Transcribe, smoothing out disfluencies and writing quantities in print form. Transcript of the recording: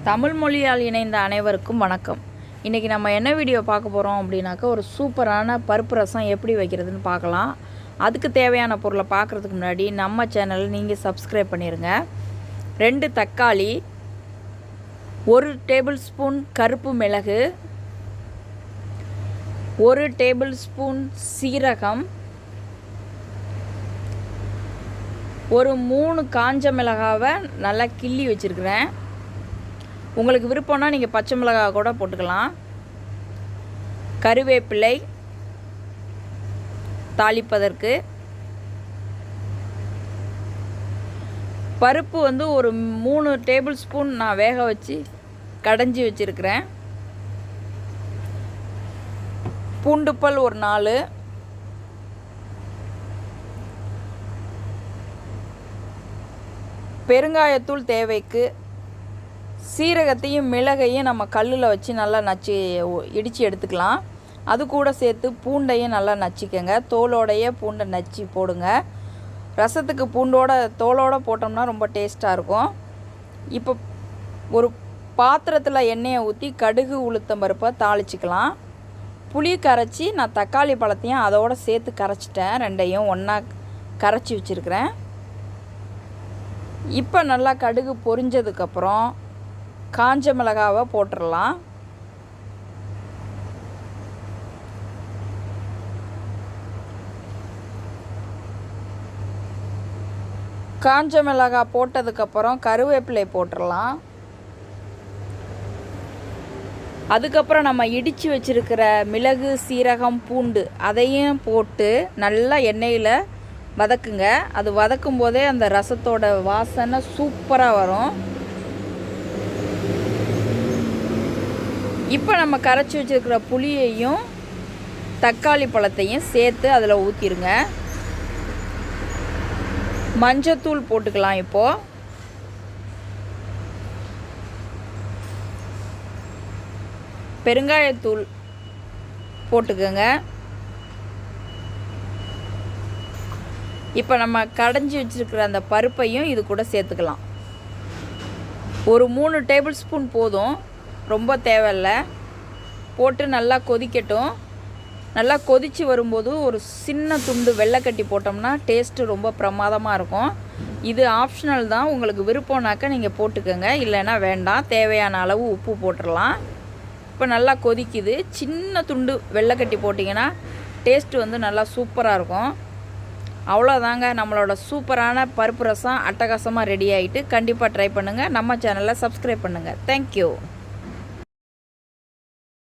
தமிழ் மொழியால் இணைந்த அனைவருக்கும் வணக்கம். இன்றைக்கி நம்ம என்ன வீடியோ பார்க்க போகிறோம் அப்படின்னாக்கா, ஒரு சூப்பரான பருப்பு ரசம் எப்படி வைக்கிறதுன்னு பார்க்கலாம். அதுக்கு தேவையான பொருளை பார்க்குறதுக்கு முன்னாடி நம்ம சேனல் நீங்கள் சப்ஸ்கிரைப் பண்ணிடுங்க. 2 தக்காளி, 1 டேபிள் ஸ்பூன் கருப்பு மிளகு, 1 டேபிள் ஸ்பூன் சீரகம், ஒரு 3 காஞ்ச மிளகாவை நல்லா கிள்ளி வச்சுருக்கிறேன். உங்களுக்கு விருப்பம்னா நீங்கள் பச்சை மிளகாய் கூட போட்டுக்கலாம். கருவேப்பிலை தாளிப்பதற்கு, பருப்பு ஒரு 3 டேபிள் ஸ்பூன் நான் வேக வச்சு கடைஞ்சி வச்சுருக்கிறேன். பூண்டுப்பல் ஒரு 4, பெருங்காயத்தூள் தேவைக்கு, சீரகத்தையும் மிளகையும் நம்ம கல்லில் வச்சு நல்லா இடித்து எடுத்துக்கலாம். அது கூட சேர்த்து பூண்டையும் நல்லா நச்சிக்கங்க. தோலோடைய பூண்டை நச்சு போடுங்க. ரசத்துக்கு பூண்டோட தோலோடு போட்டோம்னா ரொம்ப டேஸ்ட்டாக இருக்கும். இப்போ ஒரு பாத்திரத்தில் எண்ணெயை ஊற்றி கடுகு உளுத்தம் பருப்பை தாளிச்சிக்கலாம். புளி கரைச்சி நான் தக்காளி பழத்தையும் அதோடு சேர்த்து கரைச்சிட்டேன். 2ஐயும் ஒன்றா கரைச்சி வச்சுருக்கிறேன். இப்போ நல்லா கடுகு பொரிஞ்சதுக்கப்புறம் காஞ்ச மிளகாவை போட்டுடலாம். காஞ்ச மிளகாய் போட்டதுக்கப்புறம் கருவேப்பிலை போட்டுடலாம். அதுக்கப்புறம் நம்ம இடித்து வச்சுருக்கிற மிளகு, சீரகம், பூண்டு அதையும் போட்டு நல்லா எண்ணெயில் வதக்குங்க. அது வதக்கும் போதே அந்த ரசத்தோட வாசனை சூப்பராக வரும். இப்போ நம்ம கரைச்சி வச்சுருக்கிற புளியையும் தக்காளி பழத்தையும் சேர்த்து அதில் ஊற்றிடுங்க. மஞ்சத்தூள் போட்டுக்கலாம். இப்போது பெருங்காயத்தூள் போட்டுக்கோங்க. இப்போ நம்ம கடைஞ்சி வச்சுருக்கிற அந்த பருப்பையும் இது கூட சேர்த்துக்கலாம். ஒரு 3 டேபிள் ஸ்பூன் போதும், ரொம்ப தேவையில்லை. போட்டு நல்லா கொதிக்கட்டும். நல்லா கொதித்து வரும்போது ஒரு சின்ன துண்டு வெள்ளைக்கட்டி போட்டோம்னா டேஸ்ட்டு ரொம்ப பிரமாதமாக இருக்கும். இது ஆப்ஷனல் தான், உங்களுக்கு விருப்பம்னாக்கா நீங்கள் போட்டுக்கோங்க, இல்லைன்னா வேண்டாம். தேவையான அளவு உப்பு போட்டுடலாம். இப்போ நல்லா கொதிக்குது. சின்ன துண்டு வெள்ளைக்கட்டி போட்டிங்கன்னா டேஸ்ட்டு நல்லா சூப்பராக இருக்கும். அவ்வளோதாங்க, நம்மளோட சூப்பரான பருப்பு ரசம் அட்டகாசமாக ரெடி ஆகிட்டு. கண்டிப்பாக ட்ரை பண்ணுங்கள். நம்ம சேனலை சப்ஸ்கிரைப் பண்ணுங்கள். தேங்க்யூ.